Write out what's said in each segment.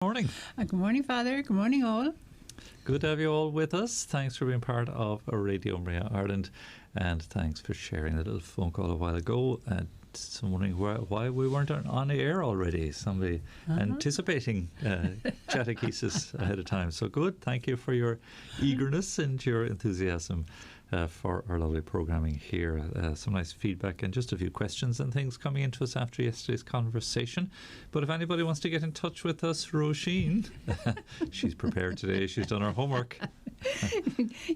Morning. Good morning, Father. Good morning, all. Good to have you all with us. Thanks for being part of Radio Maria Ireland, and thanks for sharing a little phone call a while ago. Some wondering why we weren't on the air already. Somebody anticipating Chatechesis ahead of time. So good. Thank you for your eagerness and your enthusiasm for our lovely programming here. Some nice feedback and just a few questions and things coming into us after yesterday's conversation. But if anybody wants to get in touch with us, Róisín, she's prepared today. She's done her homework.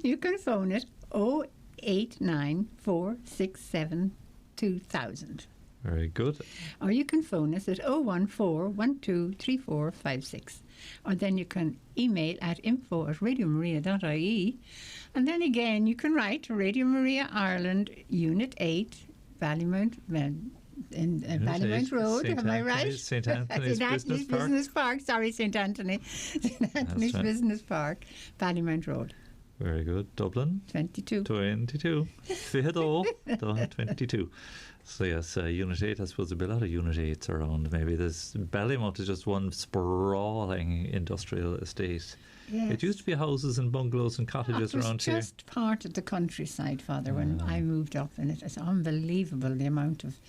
You can phone it 089 467 2000. Very good. Or you can phone us at 014 123456. Or then you can email at info@radiomaria.ie. And then again, you can write to Radio Maria Ireland, Unit 8, Ballymount, Ballymount Road. Am I right? St. Anthony's Business Park. Sorry, St. Anthony. St. Anthony's Business Park, Ballymount Road. Very good. Dublin? 22. Fido, 22. So yes, Unit 8, I suppose there'll be a lot of Unit 8s around. Maybe there's Ballymount is just one sprawling industrial estate. Yes. It used to be houses and bungalows and cottages around here. It was just part of the countryside, Father, when I moved up in it. It's unbelievable the amount of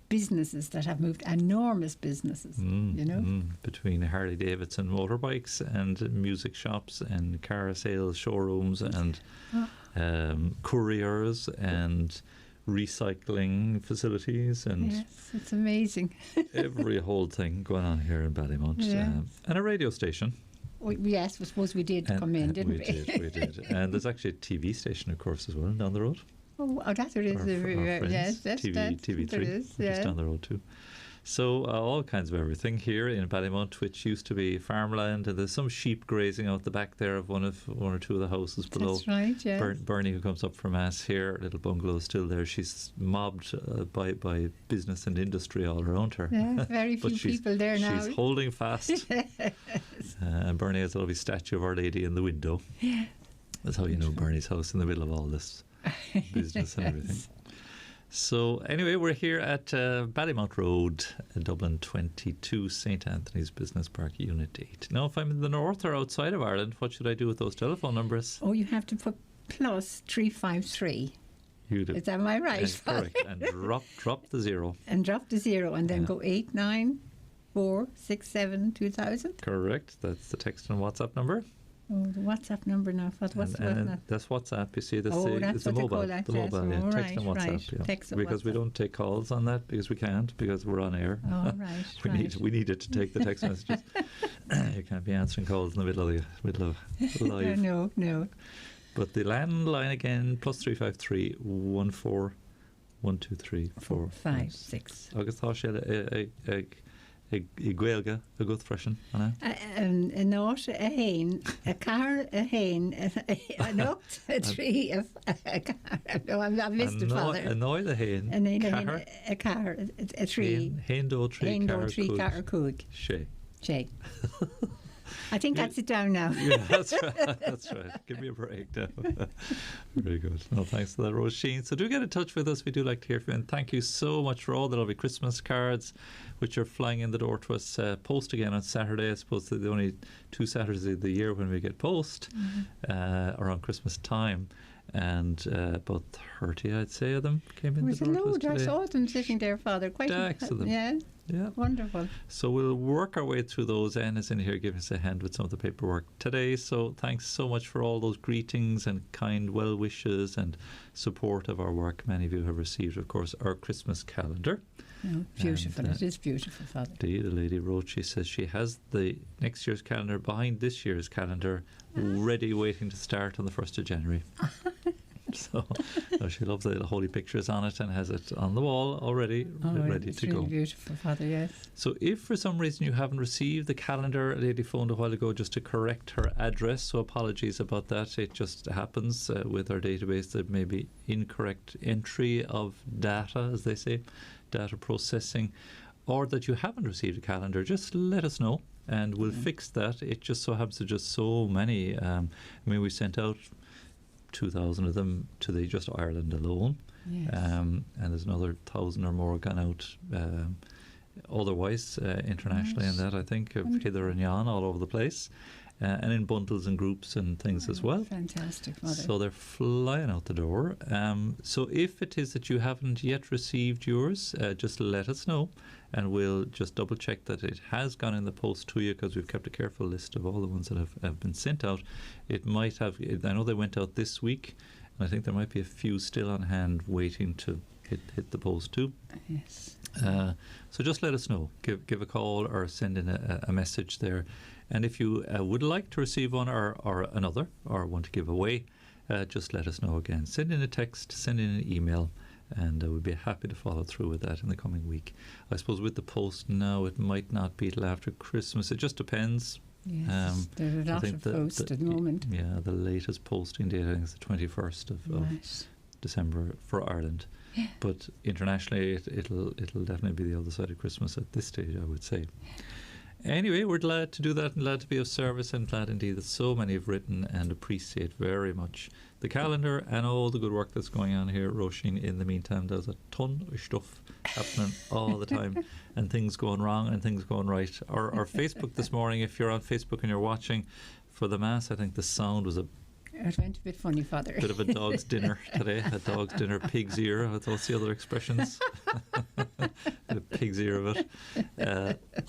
businesses that have moved, enormous businesses, you know. Between Harley Davidson motorbikes and music shops and car sales showrooms and couriers and recycling facilities and yes, it's amazing. every whole thing going on here in Ballymount. Yeah. And a radio station. Yes, I suppose we did come in, didn't we? We did. And there's actually a TV station, of course, as well, down the road. Oh, that there is. Yes, TV3, which is down the road too. So all kinds of everything here in Ballymount, which used to be farmland, and there's some sheep grazing out the back there of one or two of the houses below. That's right, yes. Bernie, who comes up for mass here, little bungalow is still there. She's mobbed by business and industry all around her. Yeah, very few people there now. She's holding fast. Yes. And Bernie has a lovely statue of Our Lady in the window. Yeah. That's how you know Bernie's house in the middle of all this business and everything. So anyway, we're here at Ballymount Road, Dublin 22, St. Anthony's Business Park, Unit 8. Now, if I'm in the north or outside of Ireland, what should I do with those telephone numbers? Oh, you have to put +353. You do. Am I right? Correct. And drop the zero. And drop the zero, and then go 89467 2000. Correct. That's the text and WhatsApp number. Oh, the WhatsApp number now. What's and that's WhatsApp. You see, that's that's the mobile. That, the mobile, yes. yeah. Text and WhatsApp. Right. Yeah. Text and because WhatsApp. we don't take calls on that because we can't, because we're on air. Oh, right. we need it to take the text messages. You can't be answering calls in the middle of live. No. But the landline again, +353 14 123 456. Agus tá sé ag Gaeilge a good freshen, anna? A note, a hain, a car, a hain, a note, a tree, a car. No, I've missed it, Father. A noid, a hain, a car, a tree. Hain do tree, car, coog. Shay. I think that's it down now. Yeah, that's right. Give me a break now. Very good. No, thanks to that, Róisín. So do get in touch with us. We do like to hear from you. And thank you so much for all the lovely Christmas cards which are flying in the door to us. Post again on Saturday. I suppose they're the only 2 Saturdays of the year when we get post around Christmas time. And about 30, I'd say, of them came in the door to us today. I saw them sitting there, Father. Quite stacks of them. Yeah, wonderful. So we'll work our way through those. Anne is in here giving us a hand with some of the paperwork today. So thanks so much for all those greetings and kind well wishes and support of our work. Many of you have received, of course, our Christmas calendar. Oh, beautiful. It is beautiful, Father. Indeed, a lady wrote, she says she has the next year's calendar behind this year's calendar ready, waiting to start on the 1st of January. So she loves the little holy pictures on it and has it on the wall already, ready to go. It's really beautiful, Father, yes. So if for some reason you haven't received the calendar, a lady phoned a while ago just to correct her address, so apologies about that. It just happens with our database. There may be incorrect entry of data, as they say, data processing, or that you haven't received a calendar. Just let us know and we'll fix that. It just so happens to just so many. We sent out 2,000 of them to just Ireland alone. Yes. And there's another 1,000 or more gone out otherwise internationally, and that I think of hither and yon all over the place. And in bundles and groups and things as well. Fantastic, Father. So they're flying out the door. So if it is that you haven't yet received yours, just let us know, and we'll just double check that it has gone in the post to you, because we've kept a careful list of all the ones that have been sent out. It might have, I know they went out this week, and I think there might be a few still on hand waiting to hit the post too. Yes. So just let us know. Give a call or send in a message there. And if you would like to receive one or another, or want to give away, just let us know again. Send in a text, send in an email, and we'll be happy to follow through with that in the coming week. I suppose with the post now, it might not be till after Christmas. It just depends. Yes, there's a lot of post at the moment. Yeah, the latest posting date, I think, is the 21st of December for Ireland. Yeah. But internationally, it'll definitely be the other side of Christmas at this stage, I would say. Anyway, we're glad to do that and glad to be of service, and glad indeed that so many have written, and appreciate very much the calendar and all the good work that's going on here at Róisín. In the meantime, there's a ton of stuff happening all the time, and things going wrong and things going right. Our Facebook this morning, if you're on Facebook and you're watching for the Mass, I think the sound was it went a bit funny, Father. Bit of a dog's dinner today. A dog's dinner, pig's ear. What's the other expressions? A pig's ear of it.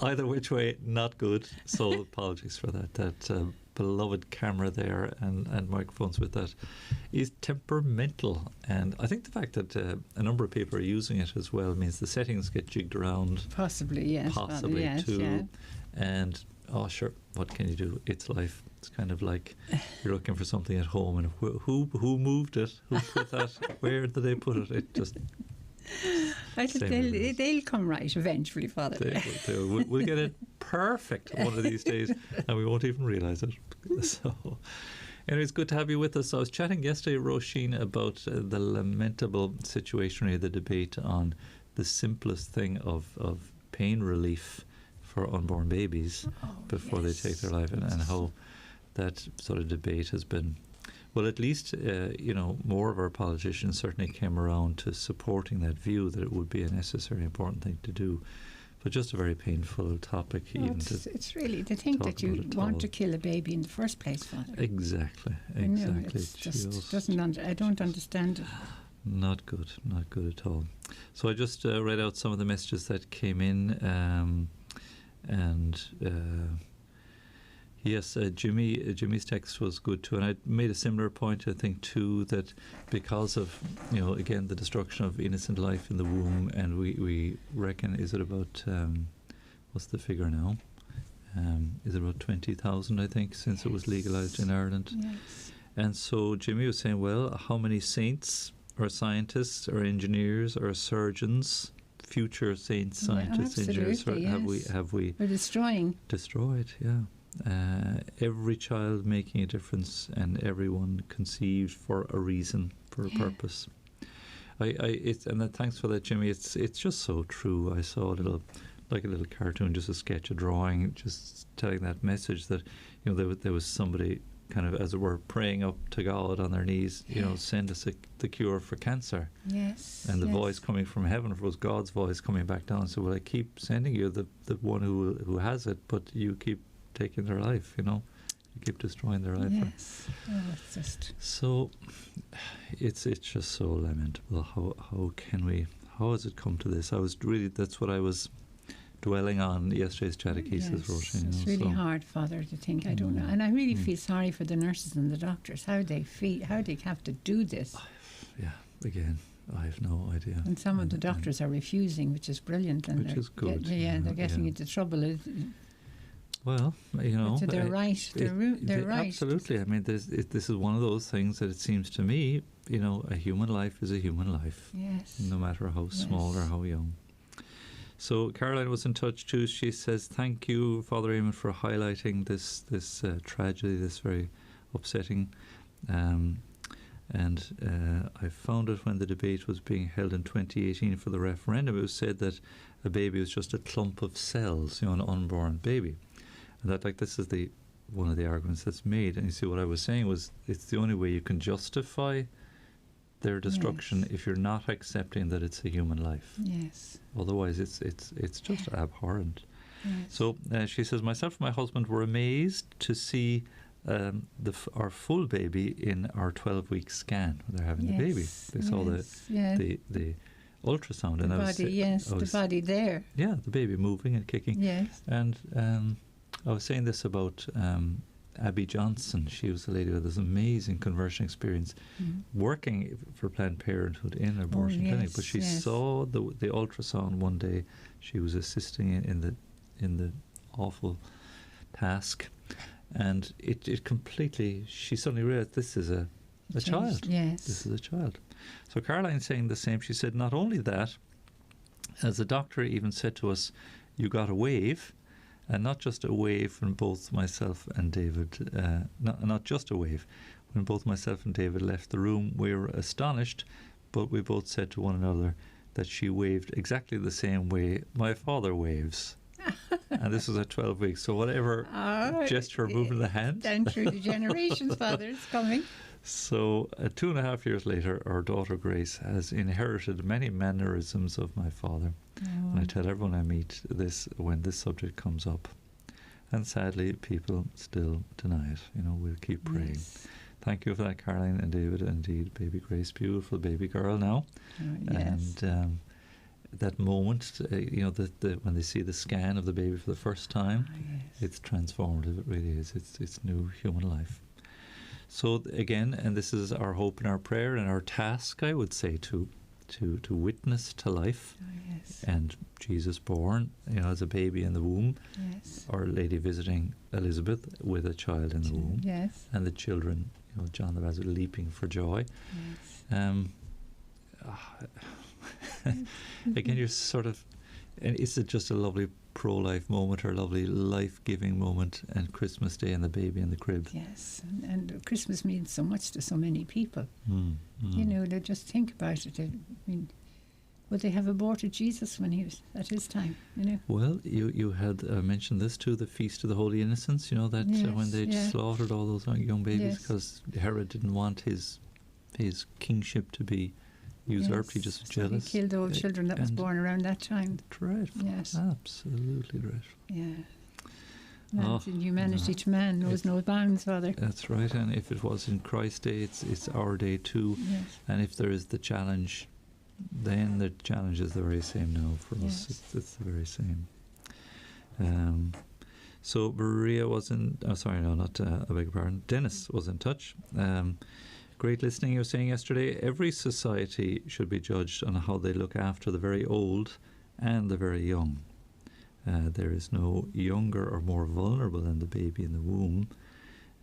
Either which way, not good. So apologies for that. That beloved camera there and microphones with that is temperamental. And I think the fact that a number of people are using it as well means the settings get jigged around. Possibly, yes. Possibly, yes, too. yeah. And, oh, sure, what can you do? It's life. It's kind of like you're looking for something at home, and who moved it? Who put that? Where did they put it? It just... I think they'll come right eventually, Father. We'll get it perfect one of these days, and we won't even realise it. So, anyway, it's good to have you with us. I was chatting yesterday, Róisín, about the lamentable situation, the debate on the simplest thing of pain relief for unborn babies before they take their life, and how that sort of debate has been, well, at least, more of our politicians certainly came around to supporting that view that it would be a necessary, important thing to do. But just a very painful topic. It's really to think that you want to kill a baby in the first place, Father. Exactly. I know, it's just I don't understand it. Not good at all. So I just read out some of the messages that came in, yes, Jimmy's text was good too, and I made a similar point, I think, too, that because of, again, the destruction of innocent life in the womb, and we reckon, is it about, what's the figure now? Is it about 20,000, I think, since it was legalised in Ireland? Yes. And so Jimmy was saying, well, how many saints or scientists or engineers or surgeons, future saints, scientists, engineers, have we We're destroyed, yeah. Every child making a difference, and everyone conceived for a reason, for a purpose. Thanks for that, Jimmy. It's just so true. I saw a little cartoon, just a sketch, a drawing, just telling that message that there was somebody kind of, as it were, praying up to God on their knees. Send us the cure for cancer. Yes. And the voice coming from heaven was God's voice coming back down. So, well, I keep sending you the one who has it, but you keep taking their life, you keep destroying their life. Yes. It's just... So it's just so lamentable. How has it come to this? That's what I was dwelling on yesterday's Chatechesis, Róisín. It's really hard, Father, to think. I don't know, and I really feel sorry for the nurses and the doctors, how they have to do this. Again, I have no idea. And some of the doctors are refusing, which is brilliant, and which is good. They're getting into trouble. Well, So they're right. They're right. Absolutely. I mean, this is one of those things that it seems to me, a human life is a human life. Yes. No matter how small or how young. So Caroline was in touch too. She says, "Thank you, Father Eamonn, for highlighting this tragedy, this very upsetting." I found it when the debate was being held in 2018 for the referendum. It was said that a baby was just a clump of cells, an unborn baby. And that, this is one of the arguments that's made. And you see, what I was saying was, it's the only way you can justify their destruction if you're not accepting that it's a human life. Yes. Otherwise, it's just abhorrent. Yes. So she says, myself and my husband were amazed to see our full baby in our 12-week scan. They're having the baby. They saw the ultrasound. The and body, the body there. Yeah, the baby moving and kicking. Yes. And I was saying this about Abby Johnson. She was a lady with this amazing conversion experience working for Planned Parenthood in an abortion clinic. But she saw the ultrasound one day. She was assisting in the awful task. And it completely, she suddenly realised this is a child. Yes. This is a child. So Caroline's saying the same. She said, not only that, as the doctor even said to us, you got a wave, and not just a wave when both myself and David, not just a wave, when both myself and David left the room, we were astonished, but we both said to one another that she waved exactly the same way my father waves. And this was at 12 weeks. So whatever gesture or movement of the hand. Down through the generations, Father, it's coming. So 2.5 years later, our daughter Grace has inherited many mannerisms of my father. And I tell everyone I meet this when this subject comes up. And sadly, people still deny it. We'll keep praying. Yes. Thank you for that, Caroline and David. Indeed, baby Grace, beautiful baby girl now. Yes. And that moment, when they see the scan of the baby for the first time, it's transformative. It really is. It's new human life. So again, and this is our hope and our prayer and our task, I would say, to witness to life. And Jesus born, as a baby in the womb. Yes. Our Lady visiting Elizabeth with a child in the womb. Yes. And the children, John the Baptist leaping for joy. Yes. Again, you're sort of, and is it just a lovely pro-life moment or a lovely life-giving moment, and Christmas Day and the baby in the crib? Yes, and Christmas means so much to so many people. They just think about it. Would they have aborted Jesus when he was at his time? Well, you had mentioned this too, the Feast of the Holy Innocents. That when they slaughtered all those young babies because Herod didn't want his kingship to be usurped. He just was jealous. He killed all children that was born around that time. Dreadful. Yes. Absolutely dreadful. Yeah. Man's inhumanity to man knows no bounds, Father. That's right. And if it was in Christ's day, it's our day too. Yes. And if there is the challenge, then the challenge is the very same now for us. It's the very same. So Maria was in. Oh, sorry, no, not. I beg your pardon. Dennis was in touch. Great listening. You were saying yesterday, every society should be judged on how they look after the very old and the very young. There is no younger or more vulnerable than the baby in the womb.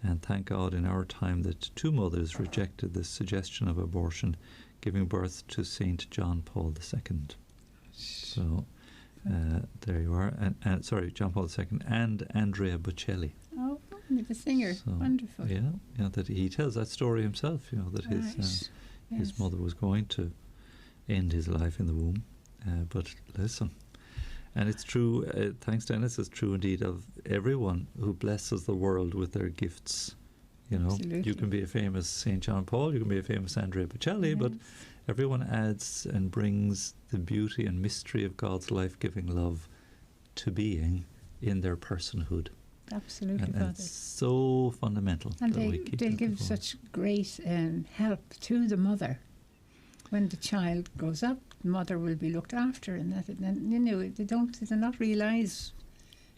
And thank God in our time that 2 mothers rejected this suggestion of abortion, giving birth to St. John Paul II. So there you are. And sorry, John Paul II and Andrea Bocelli. Oh, the singer. So, wonderful. Yeah, that he tells that story himself, that his mother was going to end his life in the womb. But listen, and it's true, thanks Dennis, it's true indeed of everyone who blesses the world with their gifts. Absolutely. You can be a famous St. John Paul, you can be a famous Andrea Bocelli, but everyone adds and brings the beauty and mystery of God's life-giving love to being in their personhood. Absolutely, and Father. It's so fundamental. And they'll give such great help to the mother. When the child grows up, the mother will be looked after, and they're not realise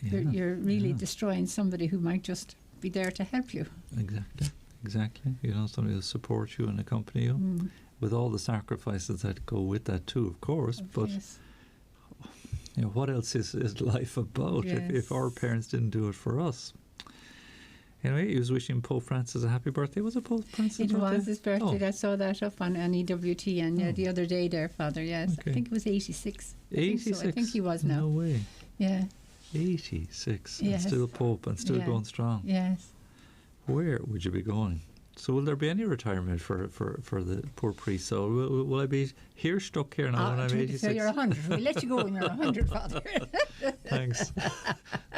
you're really destroying somebody who might just be there to help you. Exactly. Somebody will support you and accompany you with all the sacrifices that go with that too, of course. But what else is life about if our parents didn't do it for us? Anyway, he was wishing Pope Francis a happy birthday. Was it Pope Francis' birthday? It was his birthday. I saw that up on EWTN the other day there, Father, yes. Okay. I think it was 86. 86? I think he was now. No way. Yeah. 86. Yes. And still Pope and still going strong. Yes. Where would you be going? So will there be any retirement for the poor priest? So will I be stuck here now when I'm 86? So you're 100. We'll let you go when you're 100, Father. Thanks.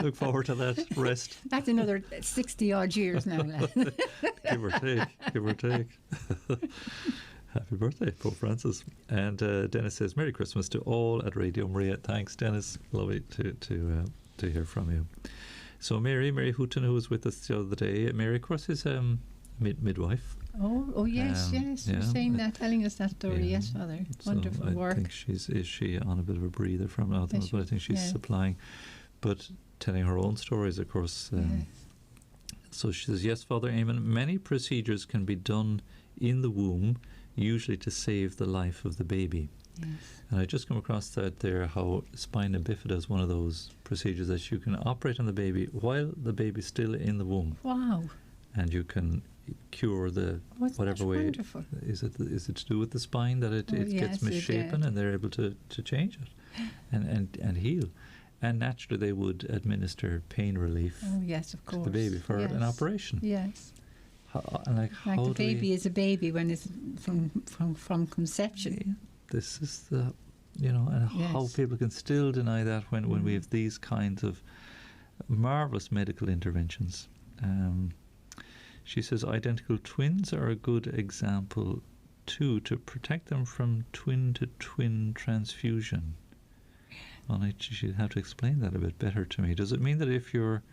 Look forward to that rest. That's another 60-odd years now, lad. Give or take. Happy birthday, Pope Francis. And Dennis says, Merry Christmas to all at Radio Maria. Thanks, Dennis. Lovely to hear from you. So Mary Houghton, who was with us the other day, Mary, of course, is midwife. Oh yes, yes. You're saying that, telling us that story. Yeah. Yes, Father. So Wonderful work. I think is she on a bit of a breather from now, but I think she's supplying, but telling her own stories, of course. So she says, yes, Father Eamonn, many procedures can be done in the womb, usually to save the life of the baby. Yes. And I just come across that there, how spina bifida is one of those procedures that you can operate on the baby while the baby's still in the womb. Wow. And you can cure the whatever way. Wonderful. Is it to do with the spine that it gets misshapen, and they're able to change it and heal. And naturally they would administer pain relief to the baby for an operation. Yes. How the baby is a baby when it's from conception. Yeah, this is the, how people can still deny that when we have these kinds of marvellous medical interventions. She says identical twins are a good example too, to protect them from twin-to-twin transfusion. Well, she'd have to explain that a bit better to me. Does it mean that if you're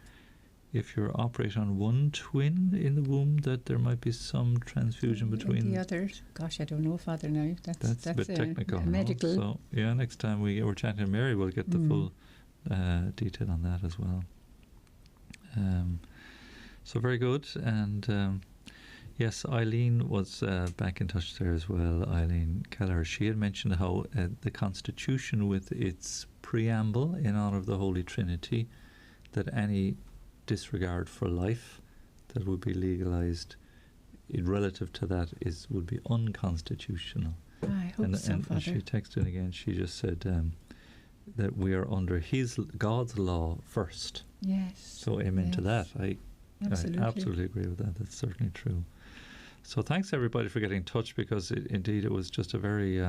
operating on one twin in the womb, that there might be some transfusion between the others? Gosh, I don't know, Father. Now that's a bit technical. Medical. So next time we're chatting to Mary, we'll get the full detail on that as well. So very good. And yes, Eileen was back in touch there as well. Eileen Keller. She had mentioned how the Constitution, with its preamble in honour of the Holy Trinity, that any disregard for life that would be legalised relative to that would be unconstitutional. I hope so, Father. And she texted again. She just said that we are under God's law first. Yes. So amen to that. I absolutely agree with that. That's certainly true. So thanks everybody for getting in touch, because indeed it was just a very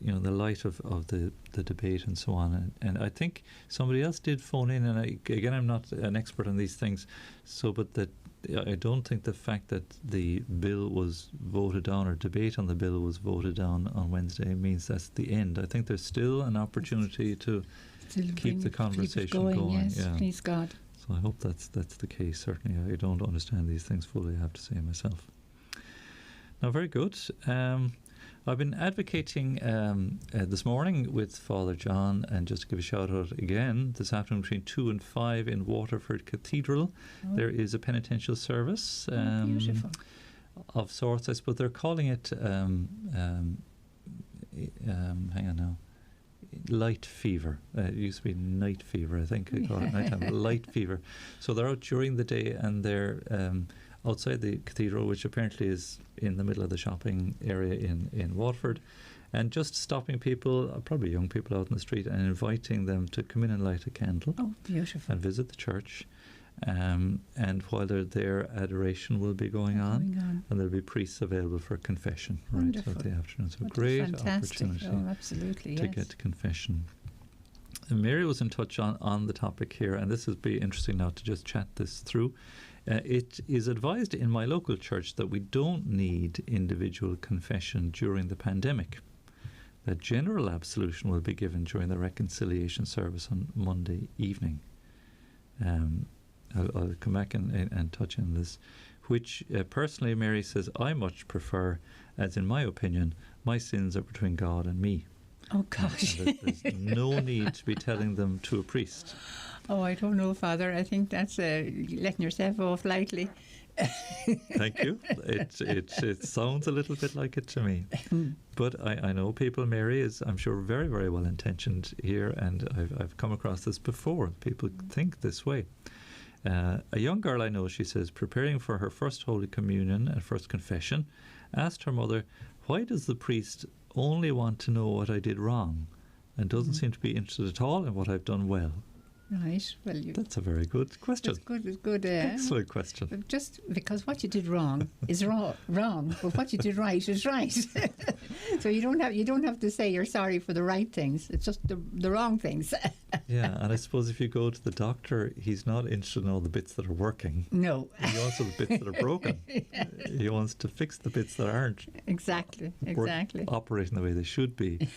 the light of the debate and so on, and I think somebody else did phone in, and again I'm not an expert on these things, but that I don't think the fact that the bill was voted down, or debate on the bill was voted down on Wednesday, means that's the end. I think there's still an opportunity to keep the conversation going. Yes, yeah. Please God. So I hope that's the case. Certainly I don't understand these things fully, I have to say myself. Now, very good. I've been advocating this morning with Father John, and just to give a shout out again, this afternoon between 2 and 5 in Waterford Cathedral, there is a penitential service beautiful. Of sorts. I suppose they're calling it, hang on now, light fever. It used to be night fever, I think. They call it nighttime. Light fever. So they're out during the day, and they're outside the cathedral, which apparently is in the middle of the shopping area in Waterford, and just stopping people, probably young people out in the street, and inviting them to come in and light a candle. Oh, beautiful. And visit the church. And while they're there, adoration will be going on, and there'll be priests available for confession right throughout the afternoon. So great opportunity to get to confession. And Mary was in touch on the topic here, and this would be interesting now to just chat this through. It is advised in my local church that we don't need individual confession during the pandemic. That general absolution will be given during the reconciliation service on Monday evening. I'll come back and touch on this, which personally Mary says I much prefer, as in my opinion, my sins are between God and me. Oh gosh. There's no need to be telling them to a priest. Oh, I don't know, Father. I think that's letting yourself off lightly. Thank you. It sounds a little bit like it to me. But I know people, Mary is, I'm sure, very, very well intentioned here, and I've come across this before. People think this way. A young girl I know, she says, preparing for her first Holy Communion and first confession, asked her mother, why does the priest only want to know what I did wrong and doesn't seem to be interested at all in what I've done well? Right. Well, That's a very good question. it's good. It's good. Excellent question. But just because what you did wrong is wrong, but what you did right is right. So you don't have to say you're sorry for the right things. It's just the wrong things. Yeah, and I suppose if you go to the doctor, he's not interested in all the bits that are working. No. He wants all the bits that are broken. He wants to fix the bits that aren't Exactly. operating the way they should be.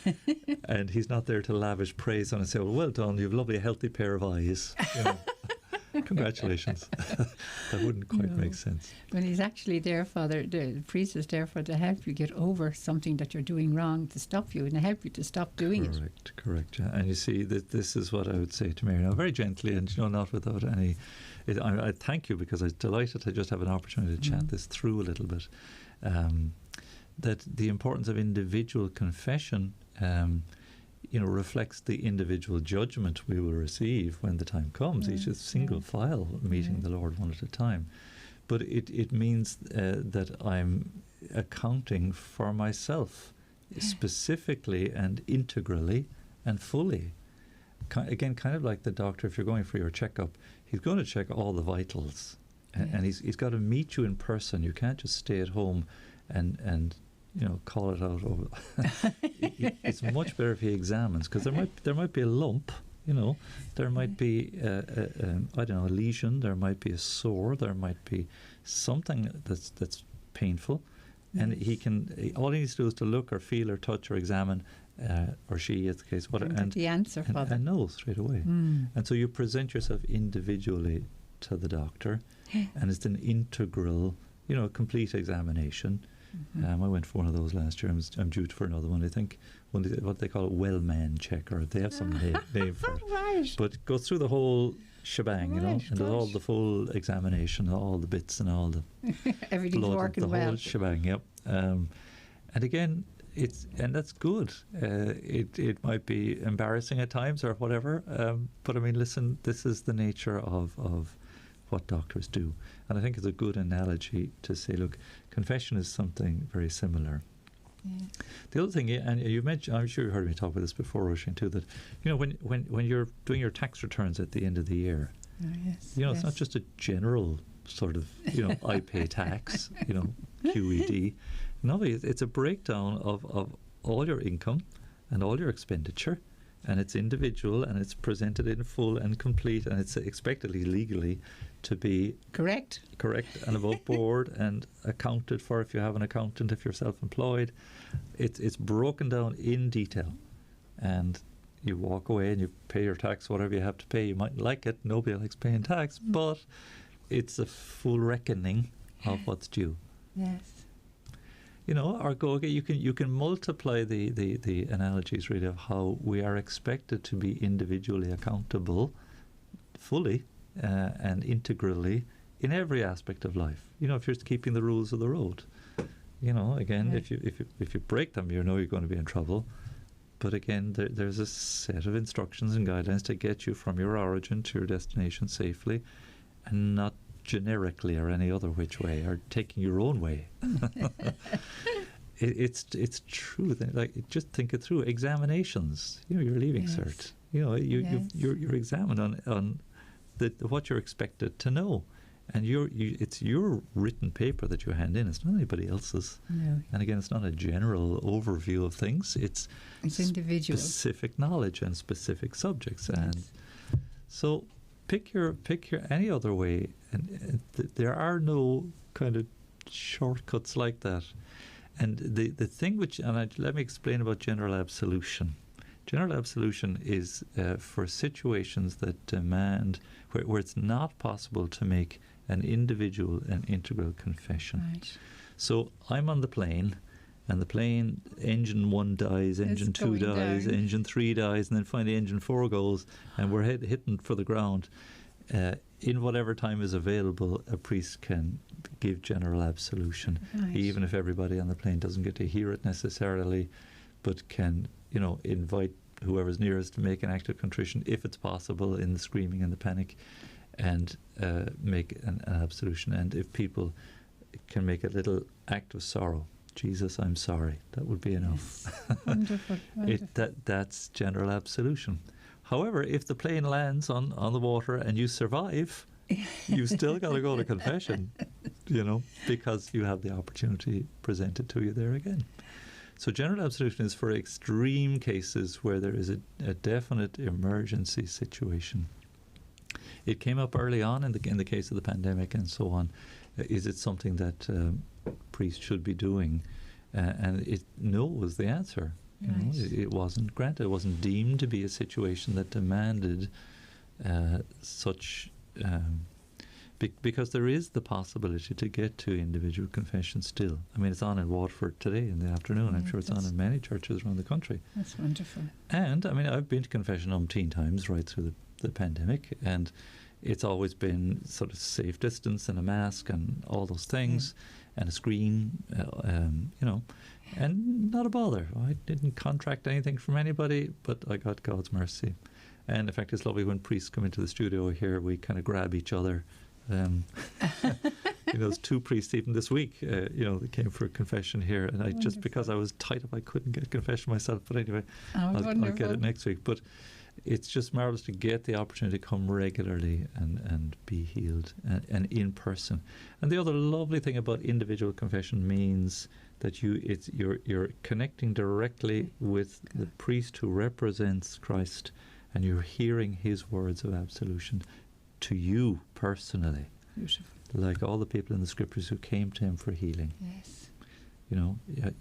And he's not there to lavish praise on and say, well done, you have a lovely healthy pair of eyes. You know. Congratulations. That wouldn't quite make sense. When he's actually there, Father, the priest is there to help you get over something that you're doing wrong, to stop you and help you to stop doing it. Correct. Yeah. And you see, that this is what I would say to Mary now, very gently, and not without any. I thank you, because I was delighted to just have an opportunity to chat this through a little bit. That the importance of individual confession reflects the individual judgment we will receive when the time comes. Each is single file, meeting the Lord one at a time. But it means that I'm accounting for myself specifically and integrally and fully. Again, kind of like the doctor, if you're going for your checkup, he's going to check all the vitals. And he's got to meet you in person. You can't just stay at home and call it out over. It's much better if he examines, because there might be a lump, there might be a lesion, there might be a sore, there might be something that's painful, and all he needs to do is to look or feel or touch or examine, or she, in the case, and the answer, Father, and know straight away. And so you present yourself individually to the doctor, and it's an integral, complete examination. I went for one of those last year. I'm due for another one, I think. What they call it, well-man checker. They have some name for it. Right. But goes through the whole shebang, and all the full examination, all the bits and all the everything's blood, working the whole shebang. Yep. And again, that's good. It might be embarrassing at times or whatever. But I mean, listen, this is the nature of what doctors do. And I think it's a good analogy to say, look, confession is something very similar. Yeah. The other thing, and you mentioned, I'm sure you heard me talk about this before, Róisín, too, that when you're doing your tax returns at the end of the year, it's not just a general sort of I pay tax, QED. No, it's a breakdown of all your income and all your expenditure, and it's individual, and it's presented in full and complete, and it's expectedly legally to be correct and above board and accounted for if you have an accountant, if you're self-employed. It's broken down in detail, and you walk away and you pay your tax, whatever you have to pay. You might like it, nobody likes paying tax, but it's a full reckoning of what's due. Yes. Or you can multiply the analogies really of how we are expected to be individually accountable fully and integrally in every aspect of life. If you're keeping the rules of the road, again, if you break them, you're going to be in trouble. But again, there's a set of instructions and guidelines to get you from your origin to your destination safely, and not generically or any other which way, or taking your own way. It's true. Like, just think it through. Examinations. Your leaving cert. You're examined on what you're expected to know, and it's your written paper that you hand in. It's not anybody else's. No. And again, it's not a general overview of things. It's individual, specific knowledge and specific subjects, and so pick your any other way. And there are no kind of shortcuts like that. And the thing let me explain about general absolution. General absolution is for situations that demand, where it's not possible to make an individual and integral confession. Right. So I'm on the plane, and the plane, engine 1 dies, engine 2 dies, down. engine 3 dies, and then finally engine 4 goes, and we're hitting for the ground. In whatever time is available, a priest can give general absolution, even if everybody on the plane doesn't get to hear it necessarily, but can, invite whoever's nearest to make an act of contrition, if it's possible, in the screaming and the panic, and make an absolution. And if people can make a little act of sorrow, Jesus, I'm sorry, that would be enough. Yes. Wonderful. That's general absolution. However, if the plane lands on the water and you survive, you still got to go to confession, because you have the opportunity presented to you there again. So general absolution is for extreme cases where there is a definite emergency situation. It came up early on in the case of the pandemic and so on. Is it something that priests should be doing? And no was the answer. It wasn't granted. It wasn't deemed to be a situation that demanded such... because there is the possibility to get to individual confession still. I mean, it's on in Waterford today in the afternoon. I'm sure it's on in many churches around the country. That's wonderful. And, I mean, I've been to confession umpteen times right through the pandemic, and it's always been sort of safe distance and a mask and all those things, and a screen, and not a bother. I didn't contract anything from anybody, but I got God's mercy. And in fact, it's lovely when priests come into the studio here, we kind of grab each other. There's 2 priests even this week, that came for confession here, and I just because I was tight up, I couldn't get confession myself. But anyway, I'll get it next week. But it's just marvelous to get the opportunity to come regularly and be healed and in person. And the other lovely thing about individual confession means that you're connecting directly with the priest who represents Christ, and you're hearing his words of absolution to you personally. Beautiful. Like all the people in the scriptures who came to him for healing. Yes.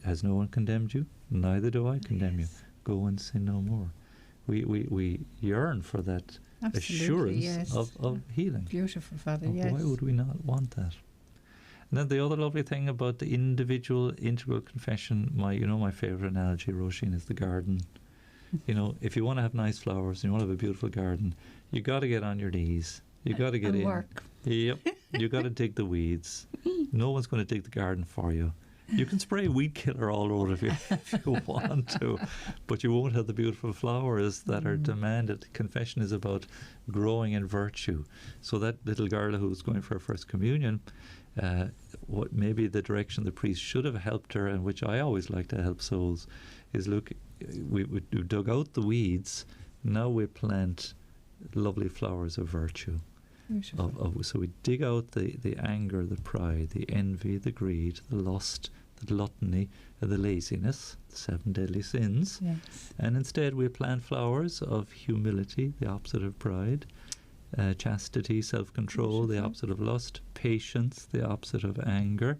Has no one condemned you? Neither do I condemn you. Go and sin no more. We yearn for that assurance of healing. Beautiful, Father, Why would we not want that? And then the other lovely thing about the individual integral confession, my favourite analogy, Róisín, is the garden. If you want to have nice flowers and you want to have a beautiful garden, you got to get on your knees. You got to get in. Work. Yep. You got to dig the weeds. No one's going to dig the garden for you. You can spray weed killer all over if you want to, but you won't have the beautiful flowers that are demanded. Confession is about growing in virtue. So that little girl who's going for her first communion, what maybe the direction the priest should have helped her, and which I always like to help souls, is look, we dug out the weeds, now we plant lovely flowers of virtue. So we dig out the anger, the pride, the envy, the greed, the lust, the gluttony, the laziness, the 7 deadly sins. Yes. And instead we plant flowers of humility, the opposite of pride, chastity, self-control, the opposite of lust, patience, the opposite of anger,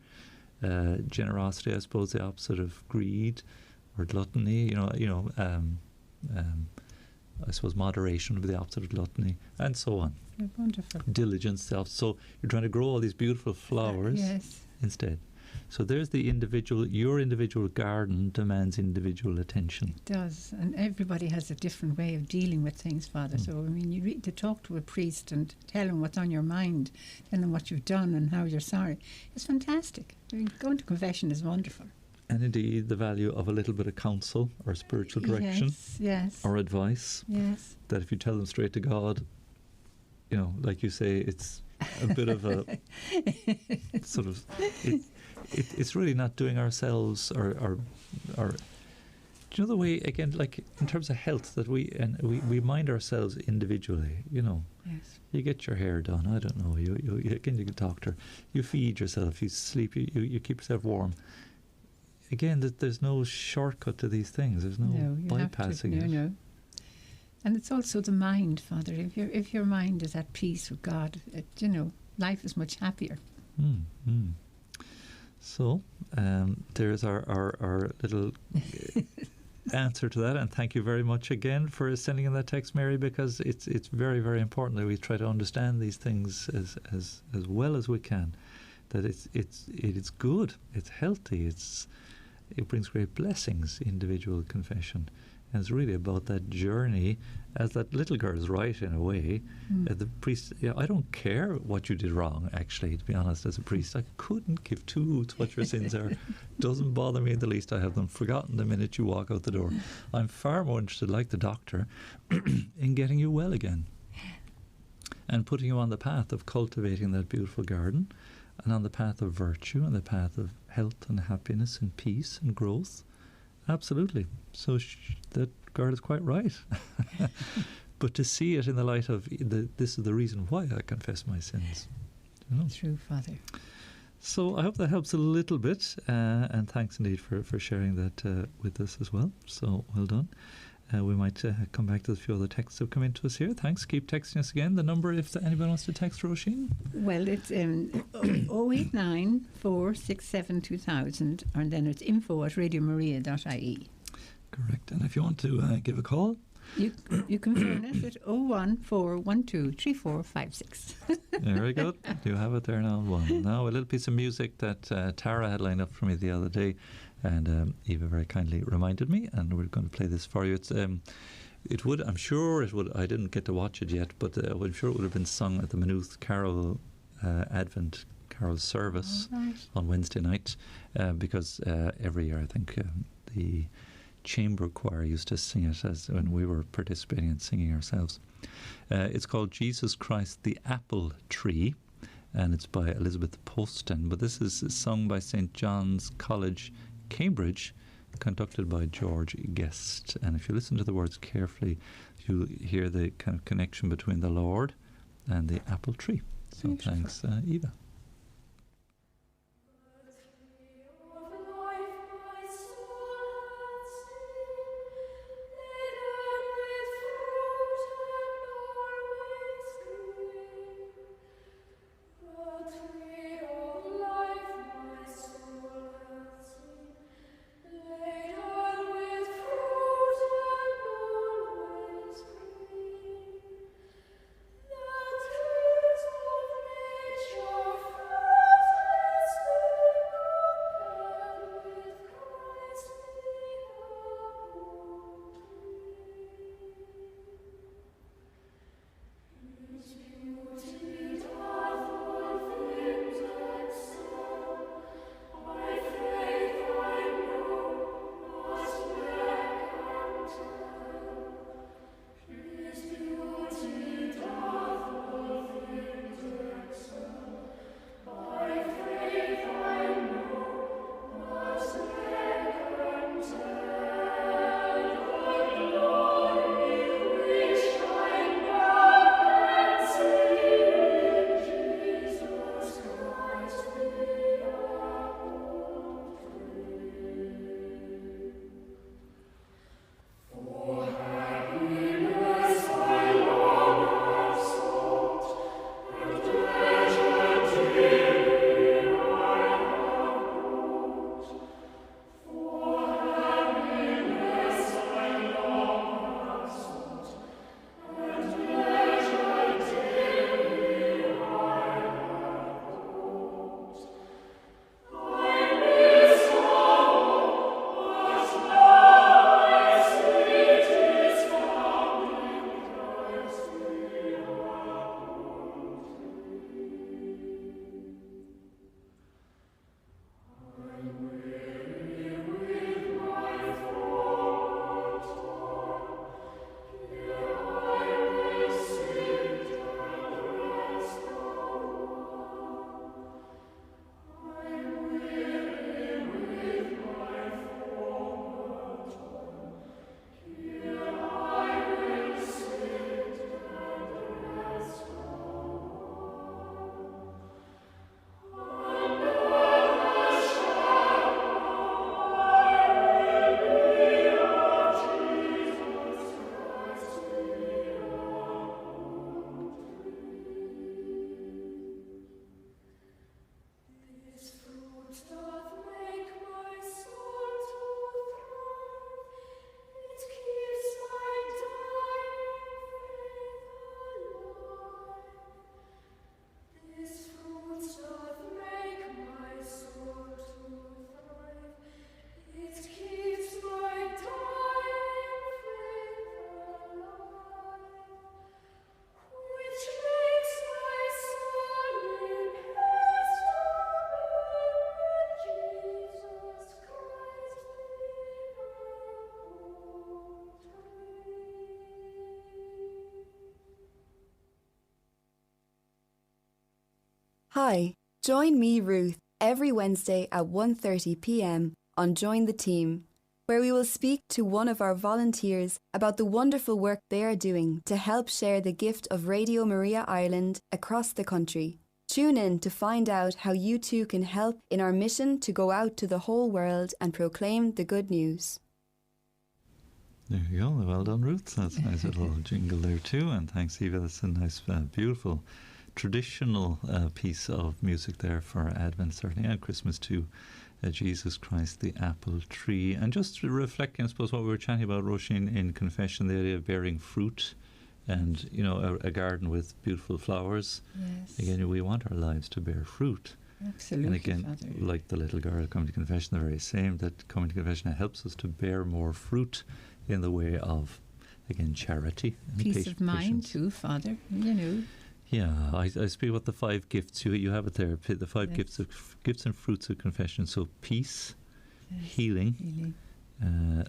generosity, I suppose, the opposite of greed or gluttony, I suppose moderation would be the opposite of gluttony, and so on. Wonderful. Diligence, so you're trying to grow all these beautiful flowers instead. So there's the individual, your individual garden demands individual attention. It does, and everybody has a different way of dealing with things, Father. So, I mean, you to talk to a priest and tell him what's on your mind, tell him what you've done and how you're sorry. It's fantastic. I mean, going to confession is wonderful. And indeed, the value of a little bit of counsel or spiritual direction or advice. Yes. That if you tell them straight to God, like you say, it's a bit of a sort of... It's really not doing ourselves or do you know the way, again, like in terms of health, that we mind ourselves individually, Yes. You get your hair done, I don't know, you again, you get a doctor, you feed yourself, you sleep, you keep yourself warm. Again, there's no shortcut to these things. There's no bypassing it. No. And it's also the mind, Father. If your mind is at peace with God, life is much happier. So there's our little answer to that, and thank you very much again for sending in that text, Mary, because it's very, very important that we try to understand these things as well as we can. That it is good, it's healthy, it brings great blessings, individual confession. And it's really about that journey, as that little girl's right in a way. The priest, I don't care what you did wrong, actually, to be honest, as a priest. I couldn't give two hoots what your sins are. Doesn't bother me in the least. I have them forgotten the minute you walk out the door. I'm far more interested, like the doctor, in getting you well again and putting you on the path of cultivating that beautiful garden, and on the path of virtue, and the path of health and happiness and peace and growth. Absolutely. So that girl is quite right. but to see it in the light of this is the reason why I confess my sins. You know? True, Father. So I hope that helps a little bit, and thanks indeed for sharing that with us as well. So well done. We might come back to a few other texts that have come into us here. Thanks. Keep texting us again. The number, if anybody wants to text Róisín? Well, it's 089 467 2000, and then it's info@radiomaria.ie. Correct. And if you want to give a call, you can phone us at 014123456. very good. You have it there now. One. Now a little piece of music that Tara had lined up for me the other day, and Eva very kindly reminded me, and we're going to play this for you. It's it would, I'm sure it would. I didn't get to watch it yet, but I'm sure it would have been sung at the Maynooth Carol Advent Carol service on Wednesday night, because every year I think the chamber choir used to sing it as when we were participating in singing ourselves. It's called Jesus Christ the Apple Tree, and it's by Elizabeth Poston, but this is sung by St. John's College, Cambridge, conducted by George Guest. And if you listen to the words carefully, you'll hear the kind of connection between the Lord and the apple tree. So thanks, Eva. Hi, join me, Ruth, every Wednesday at 1:30 p.m. on Join the Team, where we will speak to one of our volunteers about the wonderful work they are doing to help share the gift of Radio Maria Ireland across the country. Tune in to find out how you too can help in our mission to go out to the whole world and proclaim the good news. There you go. Well done, Ruth. That's a nice little jingle there too. And thanks, Eva. That's a nice, beautiful, traditional piece of music there for Advent, certainly, and Christmas too. Jesus Christ, the apple tree. And just reflecting, I suppose, what we were chatting about, Róisín, in confession, the idea of bearing fruit. And, you know, a garden with beautiful flowers. Yes. Again, we want our lives to bear fruit. Absolutely, and again, Father. like the little girl coming to confession, the very same, that coming to confession helps us to bear more fruit in the way of, again, charity. And Peace of mind patience. too, Father, you know. Yeah, I speak about the 5 gifts. You have it there, the 5 Yes. gifts and fruits of confession. So peace, Yes. healing,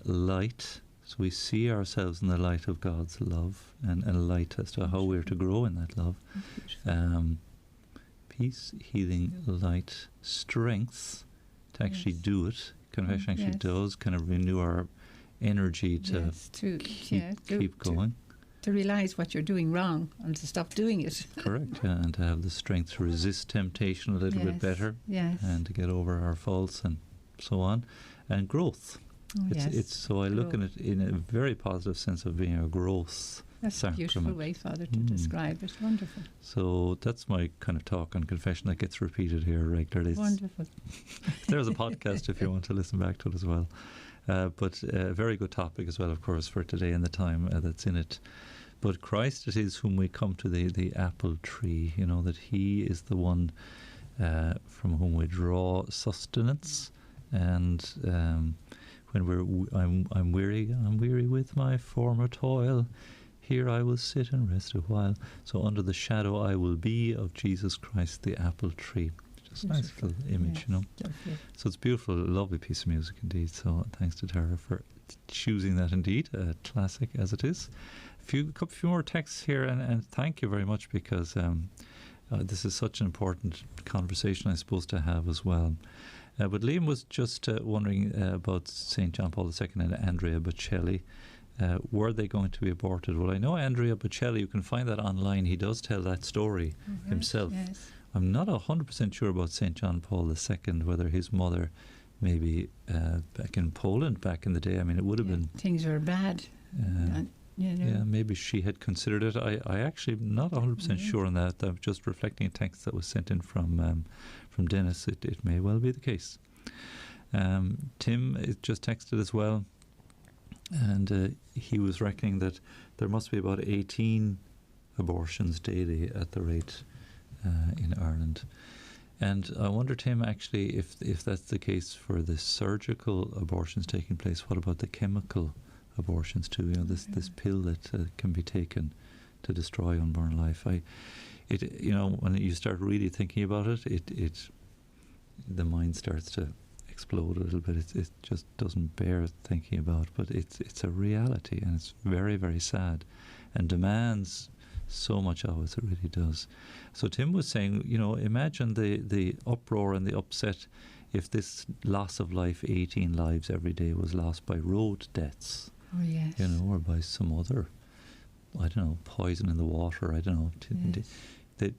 light. So we see ourselves in the light of God's love and light as to how we're to grow in that love. Peace, healing, light, strength to actually Yes. do it. Confession actually Yes. does kind of renew our energy to Yes, keep going. To realise what you're doing wrong and to stop doing it. Correct, yeah, and to have the strength to resist temptation a little bit Yes, better. yes. And to get over our faults and so on. And growth. Oh, yes. It's so I look at it in a very positive sense of being a growth That's sacrament. a beautiful way, Father, to describe it. Wonderful. So that's my kind of talk on confession that gets repeated here regularly. Wonderful. There's a podcast if you want to listen back to it as well. But a very good topic as well, of course, for today and the time that's in it. But Christ it is whom we come to, the apple tree, you know, that he is the one from whom we draw sustenance. And when I'm weary with my former toil, here I will sit and rest a while. So under the shadow I will be of Jesus Christ, the apple tree. Just a nice little image, Yes, you know. lovely. So it's beautiful, a lovely piece of music indeed. So thanks to Tara for choosing that indeed, a classic as it is. A couple few more texts here, and thank you very much, because this is such an important conversation, I suppose, to have as well. But Liam was just wondering about St. John Paul II and Andrea Bocelli. Were they going to be aborted? Well, I know Andrea Bocelli, you can find that online. He does tell that story himself. Yes. I'm not 100% sure about St. John Paul II, whether his mother maybe back in Poland back in the day, I mean, it would have been... Things were bad. You know. Yeah, maybe she had considered it. I actually am not 100% sure on that. I'm just reflecting a text that was sent in from Dennis. It may well be the case. Tim just texted as well, and he was reckoning that there must be about 18 abortions daily at the rate in Ireland. And I wonder, Tim, actually, if that's the case for the surgical abortions taking place, what about the chemical abortions too? You know, this pill that can be taken to destroy unborn life. You know, when you start really thinking about it, the mind starts to explode a little bit. It just doesn't bear thinking about. But it's a reality, and it's very, very sad, and demands so much of us. It really does. So Tim was saying, you know, imagine the uproar and the upset if this loss of life, 18 lives every day, was lost by road deaths. Oh, yes. You know, or by some other, I don't know, poison in the water, I don't know. Yes.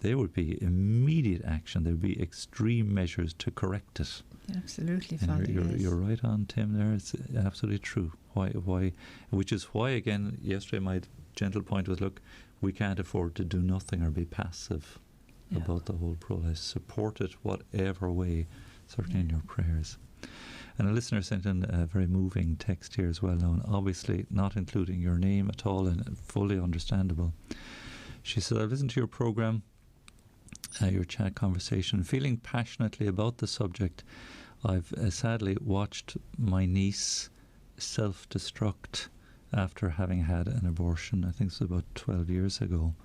There would be immediate action. There would be extreme measures to correct it. Absolutely, And Father. you're right on, Tim, there. It's absolutely true. Why? Which is why, again, yesterday my gentle point was, look, we can't afford to do nothing or be passive about the whole process. Support it whatever way, certainly in your prayers. And a listener sent in a very moving text here as well, known, obviously not including your name at all, and fully understandable. She said, I've listened to your programme, your chat conversation, feeling passionately about the subject. I've sadly watched my niece self-destruct after having had an abortion. I think it was about 12 years ago.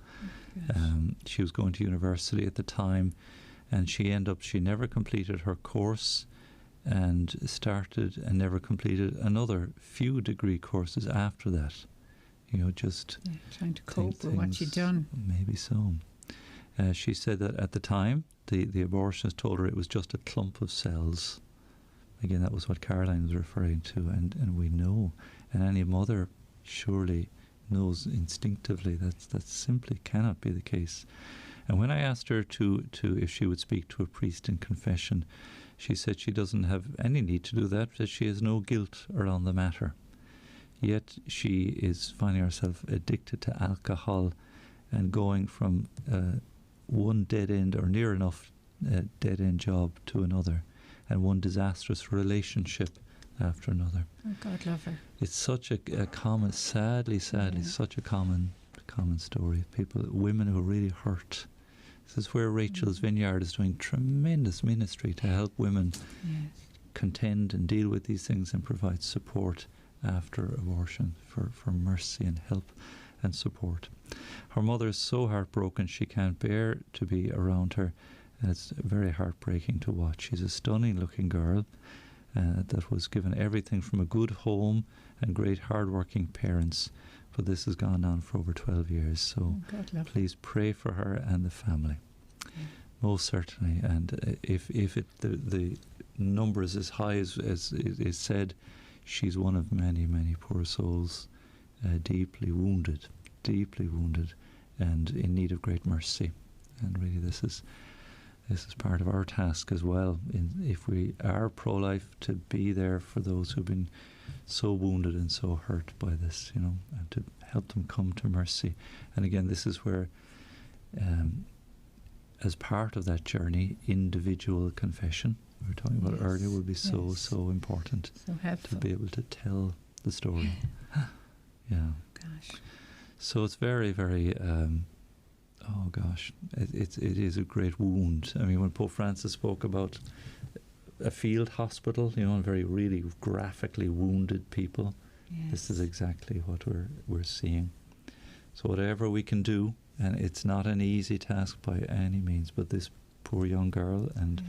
She was going to university at the time, and she never completed her course, and started and never completed another few degree courses after that. You know, just trying to cope with what she'd done. Maybe so. She said that at the time, the abortionist told her it was just a clump of cells, Again, that was what Caroline was referring to, and we know, and any mother surely knows instinctively that simply cannot be the case. And when I asked her to if she would speak to a priest in confession, she said she doesn't have any need to do that, that she has no guilt around the matter. Yet she is finding herself addicted to alcohol and going from one dead end or near enough dead end job to another, and one disastrous relationship after another. Oh, God love her. It's such a common, sadly, such a common story. Women who are really hurt. This is where Rachel's Vineyard is doing tremendous ministry to help women contend and deal with these things and provide support after abortion for mercy and help and support. Her mother is so heartbroken she can't bear to be around her, and it's very heartbreaking to watch. She's a stunning looking girl that was given everything from a good home and great hard-working parents, but this has gone on for over 12 years, so please pray for her and the family. Most certainly. And if the number is as high as is said, she's one of many poor souls, deeply wounded and in need of great mercy. And really this is part of our task as well, if we are pro-life, to be there for those who've been so wounded and so hurt by this, and to help them come to mercy. And again, this is where, as part of that journey, individual confession, we were talking about earlier, will be so important, so helpful, to be able to tell the story. Gosh. So it's very, very... oh gosh, it is a great wound. I mean, when Pope Francis spoke about a field hospital, and very really graphically wounded people, this is exactly what we're seeing. So whatever we can do, and it's not an easy task by any means, but this poor young girl and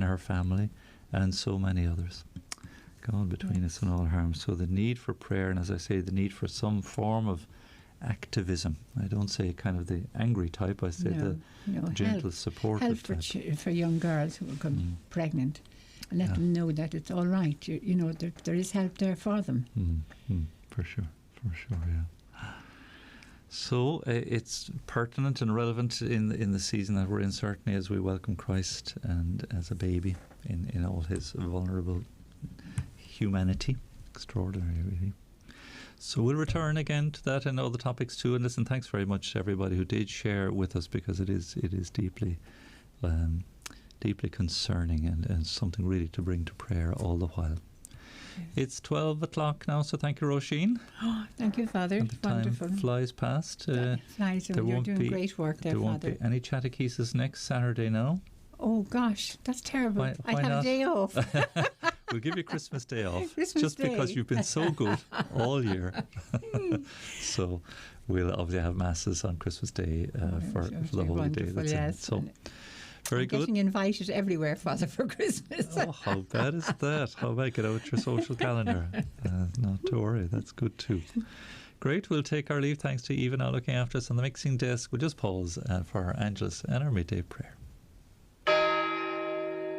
her family and so many others, God between us and all harm. So the need for prayer, and as I say, the need for some form of activism. I don't say kind of the angry type, I say the gentle, supportive type. For young girls who become pregnant, and let them know that it's all right. There is help there for them. For sure, yeah. So it's pertinent and relevant in the season that we're in, certainly, as we welcome Christ and as a baby in all his vulnerable humanity. Extraordinary, really. So we'll return again to that and other topics too. And listen, thanks very much to everybody who did share with us, because it is deeply concerning and something really to bring to prayer all the while. Yes. It's 12 o'clock now, so thank you, Róisín. Oh, thank you, Father. And the wonderful. Time flies past. Flies, you're doing great work there, Father. There won't be any Chatechesis next Saturday now. Oh gosh, that's terrible. Why I have not? a day off. We'll give you Christmas Day off. Christmas Day. Because you've been so good all year. So we'll obviously have masses on Christmas Day for the holy day. That's yes. So very good. Getting invited everywhere, Father, for Christmas. Oh, how bad is that? How about get out your social calendar? Not to worry, that's good too. Great, we'll take our leave. Thanks to Eamonn now looking after us on the mixing desk. We'll just pause for our Angelus and our midday prayer.